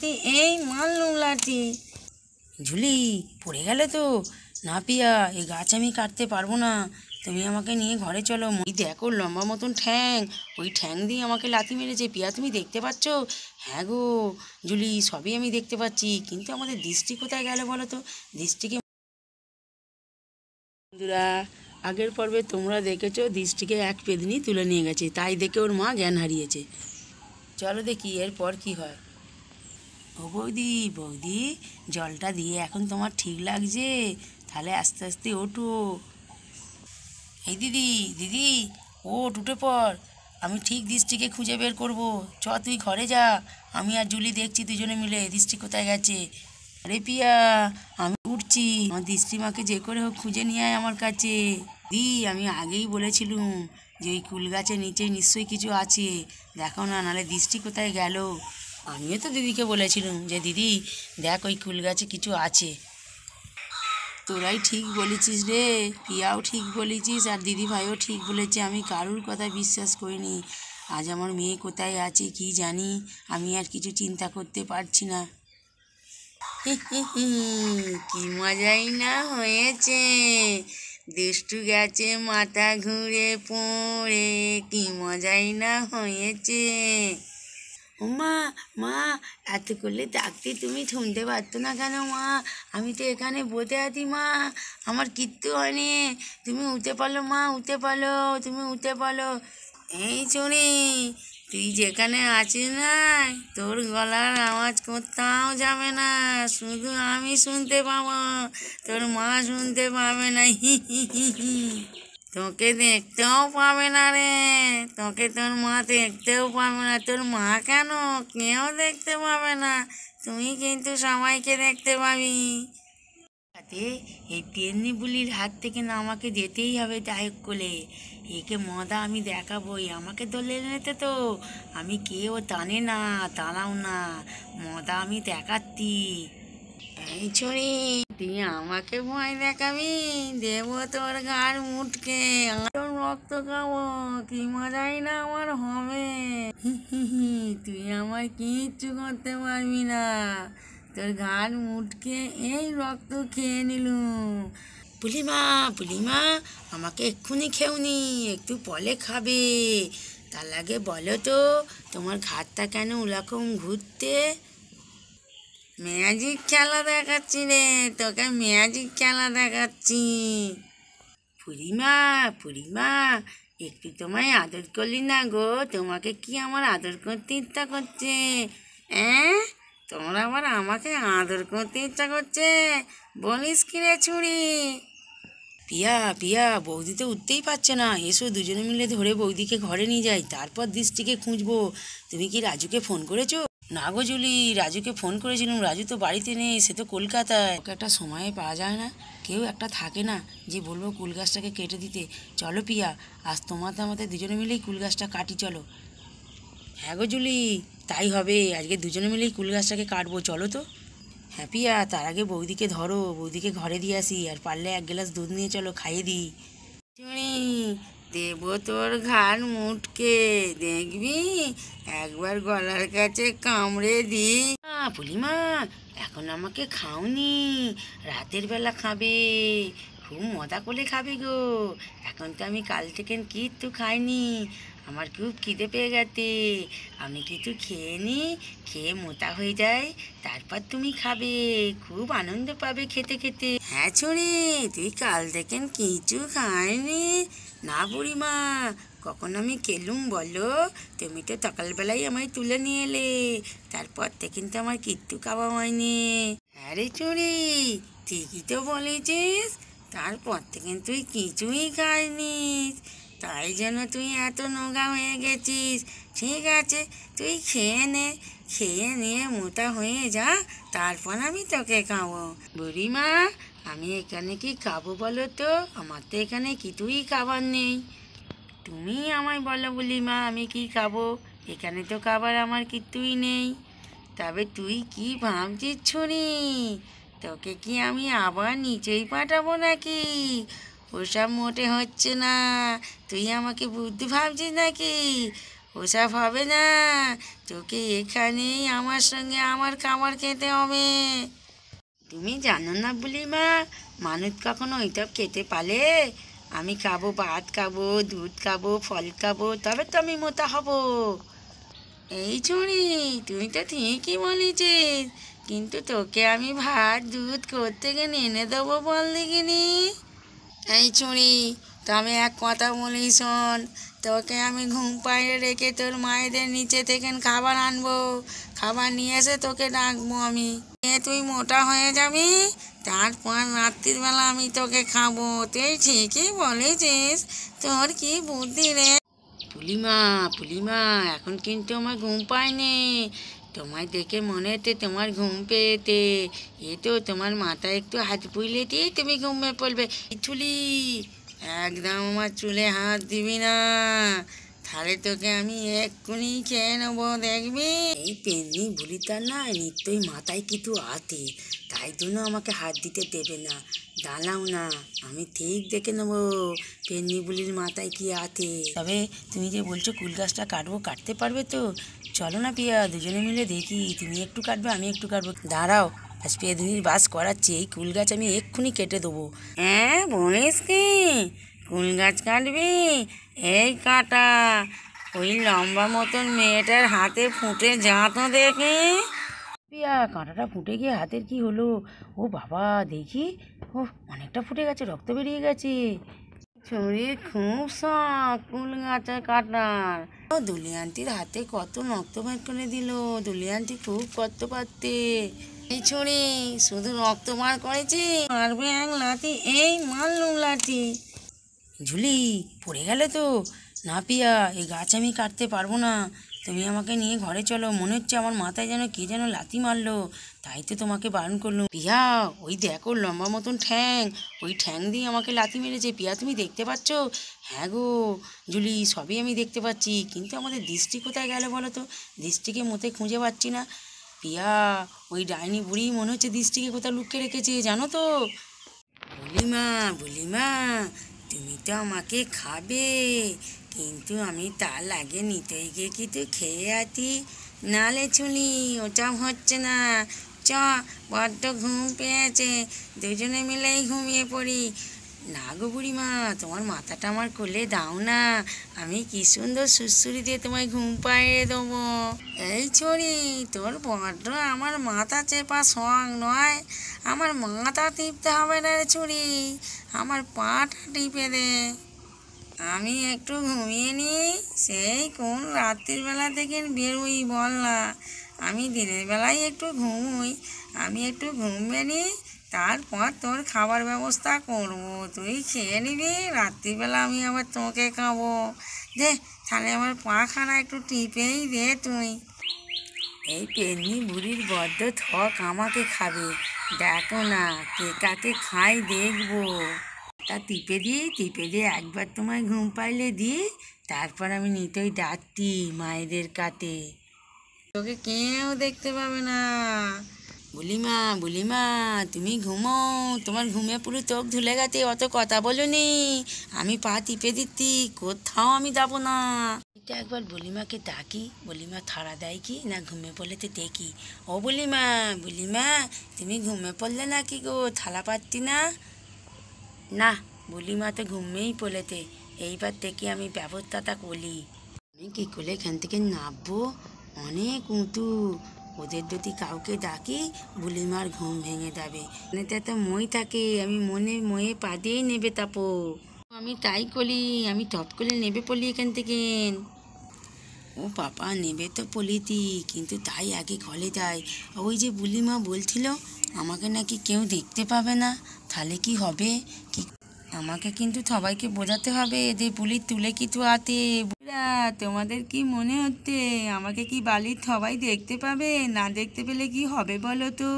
এই মারলুম লাঠি। ঝুলি পড়ে গেলে তো। না পিয়া, এই গাছ আমি কাটতে পারবো না, তুমি আমাকে নিয়ে ঘরে চলো। ওই দেখো লম্বা মতন ঠ্যাং, ওই ঠ্যাং দিয়ে আমাকে লাথি মেরেছে। পিয়া তুমি দেখতে পাচ্ছ? হ্যাঁ গো ঝুলি, সবই আমি দেখতে পাচ্ছি, কিন্তু আমাদের দৃষ্টি কোথায় গেল বলো তো? দৃষ্টিকে বন্ধুরা, আগের পর্বে তোমরা দেখেছো দৃষ্টিকে এক পেদনি তুলে নিয়ে গেছে, তাই দেখে ওর মা জ্ঞান হারিয়েছে। চলো দেখি এরপর কি হয়। ও বৌদি, বৌদি জলটা দিয়ে এখন তোমার ঠিক লাগছে? তাহলে আস্তে আস্তে ওঠো। এই দিদি, দিদি ওঠ, উঠে পড়, আমি ঠিক দৃষ্টিকে খুঁজে বের করব। চ তুই ঘরে যা, আমি আর জুলি দেখছি দুজনে মিলে দৃষ্টি কোথায় গেছে। আরে পিয়া, আমি উঠছি, আমার দৃষ্টি মাকে যে করে হোক খুঁজে নিয়ে আয় আমার কাছে। দি, আমি আগেই বলেছিলুম যে ওই কুল গাছের নিচে নিশ্চয়ই কিছু আছে, দেখো না, নাহলে দৃষ্টি কোথায় গেল। আমিও তো দিদিকে বলেছিলুম যে দিদি দেখ ওই কুল গাছে কিছু আছে। তোরাই ঠিক বলেছিস রে, পিয়াও ঠিক বলেছিস আর দিদি ভাইও ঠিক বলেছে, আমি কারুর কথা বিশ্বাস করিনি। আজ আমার মেয়ে কোথায় আছে কি জানি, আমি আর কিছু চিন্তা করতে পারছি না। কি মজাই না হয়েছে, দুষ্টু গেছে মাথা ঘুরে পড়ে, কি মজাই না হয়েছে। ও মা, মা এত করলে ডাকতে তুমি শুনতে পারতো না কেন মা? আমি তো এখানে বসে আছি মা, আমার কিচ্ছু হয়নি। তুমি উঠে পারো মা, উঠে পারো, তুমি উঠে পারো। এই চুনি, তুই যেখানে আছিস না, তোর গলার আওয়াজ কোথাও যাবে না, শুধু আমি শুনতে পাবো, তোর মা শুনতে পাবে না। হি হি হি হি। তোকে দেখতেও পাবে না রে, তোকে তোর মা দেখতেও পাবে না। তোর মা কেন, কেউ দেখতে পাবে না, তুই কিন্তু সবাইকে দেখতে পাবি। তাতে এই তেমনি বুলির হাত থেকে না আমাকে যেতেই হবে ডাইরেক্ট কোলে। একে মজা আমি দেখাবই, আমাকে ধরে নিতে তো, আমি কেউ টানে না, দাঁড়াও না, মজা আমি দেখাচ্ছি। এই ছড়ি, তুই আমাকে ভয় দেখাবি, দেবো তোর ঘাড় মুটকে, তোর রক্ত খাবো, কি মজাই না আমার হবে। হি হি হি, তুই আমার কিচ্ছু করতে পারবি না, তোর ঘাড় মুটকে এই রক্ত খেয়ে নিলুম। পুলিমা, পুলিমা আমাকে এক্ষুনি খেউনি, একটু পরে খাবে, তার আগে বলো তো তোমার ঘাড়টা কেন ওরকম ঘুরতে? ম্যাজিক খেলা দেখাচ্ছি রে, তোকে ম্যাজিক খেলা দেখাচ্ছি। পুরিমা, পুরিমা একটু তোমায় আদর করলি না গো, তোমাকে কি আমার আদর করতে ইচ্ছা করছে? হ্যাঁ, তোমার আবার আমাকে আদর করতে ইচ্ছা করছে, বলিস কি রে ছুরি? পিয়া, পিয়া বৌদি তো উঠতেই পারছে না, এসো দুজনে মিলে ধরে বৌদিকে ঘরে নিয়ে যাই, তারপর দৃষ্টিকে খুঁজবো। তুমি কি রাজুকে ফোন করেছো? না গো জুলি, রাজুকে ফোন করেছিলাম, রাজু তো বাড়িতে নেই, সে তো কলকাতায়। ওকে একটা সময়ে পাওয়া যায় না, কেউ একটা থাকে না যে বলবো কুল গাছটাকে কেটে দিতে। চলো পিয়া, আজ তোমাতে আমাদের দুজনে মিলেই কুল গাছটা কাটি চলো। হ্যাঁ গো জুলি, তাই হবে, আজকে দুজনে মিলেই কুল গাছটাকে কাটবো, চলো তো। হ্যাঁ পিয়া, তার আগে বৌদিকে ধরো, বৌদিকে ঘরে দিয়ে আসি, আর পারলে এক গ্লাস দুধ নিয়ে চলো, খাইয়ে দিই। চুনি, দেবো তোর ঘাড় মুটকে, দেখবি একবার গলার কাছে কামড়ে দি। পুলিমা, এখন আমাকে খাওনি, রাতের বেলা খাবে, খুব মজা করে খাবে গো। এখন তো আমি কাল থেকে কিচ্ছু খাইনি, আমার খুব খিদে পেয়ে গেছে, আমি কিছু খেয়ে নি, খেয়ে মোটা হয়ে যাই, তারপর তুমি খাবে, খুব আনন্দ পাবে খেতে খেতে। হ্যাঁ ছুরি, তুই কাল থেকে কিছু খাইনি? না বুড়িমা, কখন আমি খেলুম বলো? তুমি তো সকালবেলায় আমায় তুলে নিয়ে এলে, তারপর থেকে কিন্তু আমার কিচ্ছু খাওয়া হয়নি। আরে চুরি, ঠিকই তো বলেছিস, তারপর থেকে তুই কিছুই খাইনিস, তাই যেন তুই এত নোংরা হয়ে গেছিস। ঠিক আছে, তুই খেয়ে নে, খেয়ে নিয়ে মোটা হয়ে যা, তারপর আমি তোকে খাবো। বুড়িমা, আমি এখানে কি খাবো বলো তো? আমার তো এখানে কিছুই খাবার নেই, তুমি আমায় বলো বুলিমা আমি কি খাবো, এখানে তো খাবার আমার কিছুই নেই। তবে তুই কি ভাবছিস ছুরি, তোকে কি আমি আবার নিচেই পাঠাবো নাকি? ওসব মোটে হচ্ছে না, তুই আমাকে বুদ্ধি ভাবছিস নাকি? ওসব হবে না, তোকে এখানেই আমার সঙ্গে আমার খাবার খেতে হবে। তুমি জানো না বুলিমা, মানুষ কখনো ওইসব খেতে পারে? আমি খাবো, ভাত খাবো, দুধ খাবো, ফল খাবো, তবে তো আমি মোটা হব। এই ছুরি, তুই তো ঠিকই বলেছিস, কিন্তু তোকে আমি ভাত দুধ থেকে এনে দেবো বল দেখিনি। এই ছুরি, তবে এক কথা বলি শোন, তোকে আমি ঘুম পাড়িয়ে রেখে তোর মায়েদের নিচে থেকে খাবার আনবো, খাবার নিয়ে এসে তোকে ডাকবো আমি, তুই মোটা হয়ে যাবি, তারপর রাত্রির বেলা আমি তোকে খাবো। তুই ঠিকই বলেছিস, তোর কি বুদ্ধি রে। পুলিমা, পুলিমা, এখন কিন্তু আমার ঘুম পায়নি। তোমায় দেখে মনে হচ্ছে তোমার ঘুম পেয়েছে। এ তো তোমার মাথায় একটু হাত বুলিয়ে দিয়ে তুমি ঘুমিয়ে পড়বে। চুলি, একদম আমার চুলে হাত দিবি না, তাহলে তোকে আমি এক্ষুনি খেয়ে নেবো, দেখবি। এই পেন্নি বুড়িটার না নিত্যই মাথায় কিছু আতে, তাই জন্য আমাকে হাত দিতে দেবে না। দাঁড়াও না, আমি ঠিক দেখে নেবো পেন্নি বুলির মাথায় কি আতে। তবে তুমি যে বলছো কুল গাছটা কাটবো, কাটতে পারবে তো? চলো না পিয়া, দুজনে মিলে দেখি, তুমি একটু কাটবে আমি একটু কাটবো। দাঁড়াও, আজ পেদুনির বাস করাচ্ছি, এই কুল গাছ আমি এক্ষুনি কেটে দেবো। হ্যাঁ বলিস কি, কুল গাছ কাটবি? এই কাটা, ওই লম্বা মতন মেয়েটার হাতে ফুটে যা তো দেখি। পিয়া, কাঁটাটা ফুটে গিয়ে হাতের কি হলো? ও বাবা, দেখি, ও অনেকটা ফুটে গেছে, রক্ত বেরিয়ে গেছে। ছুরি খুব শখ কুল গাছে কাটার। ও দুলি আন্টির হাতে কত রক্ত বের করে দিল, দুলি আন্টি খুব কষ্ট পারতে। এই ছুরি শুধু রক্ত বার করেছি, মারবে এক লাঠি, এই মারলুম লাঠি। ঝুলি পড়ে গেলে তো। না পিয়া, এই গাছ আমি কাটতে পারবো না, তুমি আমাকে নিয়ে ঘরে চলো, মনে হচ্ছে আমার মাথায় যেন কে যেন লাথি মারলো, তাই তো তোমাকে বারণ করলো। পিয়া, ওই দেখো লম্বা মতন ঠ্যাং, ওই ঠ্যাং দিয়ে আমাকে লাথি মেরেছে। পিয়া, তুমি দেখতে পাচ্ছ? হ্যাঁ গো জুলি, সবই আমি দেখতে পাচ্ছি, কিন্তু আমাদের দৃষ্টি কোথায় গেল বলো তো? দৃষ্টিকে মোতে খুঁজে পাচ্ছি না। পিয়া, ওই ডাইনি বুড়ি মনে হচ্ছে দৃষ্টিকে কোথাও লুকিয়ে রেখেছে, জানো তো? বুলিমা, বুলিমা, তুমি তো আমাকে খাবে, কিন্তু আমি তার আগে নিতে গিয়ে কিন্তু খেয়ে আতি, নালে চুলি, ওটা হচ্ছে না। চ, বড্ড ঘুম পেয়েছে, দুজনে মিলেই ঘুমিয়ে পড়ি। না গো বুড়িমা, তোমার মাথাটা আমার কোলে দাও না, আমি কি সুন্দর সুড়সুড়ি দিয়ে তোমায় ঘুম পাড়িয়ে দেবো। এই ছড়ি, তোর বড্ড আমার মাথা চেপা শখ নয়, আমার মাথা টিপতে হবে না রে ছুরি, আমার পাটা টিপে দে, আমি একটু ঘুমিয়ে নিই। সেই কোন রাত্রির বেলা থেকে বেরোই বল না, আমি দিনের বেলায় একটু ঘুমোই, আমি একটু ঘুমিয়ে নিই, তারপর তোর খাবার ব্যবস্থা করবো, তুই খেয়ে নিবি, রাত্রিবেলা আমি আবার তোকে খাবো। দে, তাহলে আমার পাখানা একটু টিপেই দে তুই। এই পেন্নি বুড়ির বড্ড থক, আমাকে খাবে, দেখো না কে কাকে খাই দেখবো। তা টিপে দিই, টিপে দিয়ে একবার তোমায় ঘুম পাইলে দিই, তারপর আমি নিতই ডাকতি মায়েদের কাতে, তোকে কেউ দেখতে পাবে না। বুলিমা, বুলিমা, তুমি ঘুমো, তোমার ঘুমে পুরো চোখ ধুলে গেছে, অত কথা বলনি, আমি পা টিপে দিচ্ছি, কোথাও আমি যাবো না। এটা একবার বুলিমাকে ডাকি, বুলিমা থাড়া দেয় কি না ঘুমে পড়লে তো দেখি। ও বুলিমা, বুলিমা, তুমি ঘুমে পড়লে নাকি গো, থালা পাচ্ছি না। না, বুলিমা তো ঘুমিয়েই পড়েতে, এইবার থেকে আমি ব্যবস্থাটা করি। আমি কী করে এখান থেকে নামবো, অনেক উঁচু, ওদের যদি কাউকে ডাকি বুলিমার ঘুম ভেঙে যাবে, এতে তো মই থাকে, আমি মনে ময়ে পা দিয়েই নেবে তাপো, আমি তাই করি, আমি টপ করে নেবে পড়লি এখান থেকে। ও বাবা, নেবে তো পলিতি, কিন্তু তাই আগে ঘরে যায়। ওই যে বুলিমা বলছিল আমাকে নাকি কেউ দেখতে পাবে না, তাহলে কি হবে? কি আমাকে কিন্তু সবাইকে বোঝাতে হবে যে পুলিশ তুলে কিছু আতে। বুড়া, তোমাদের কি মনে হচ্ছে আমাকে কি বালির সবাই দেখতে পাবে? না দেখতে পেলে কি হবে বলো তো?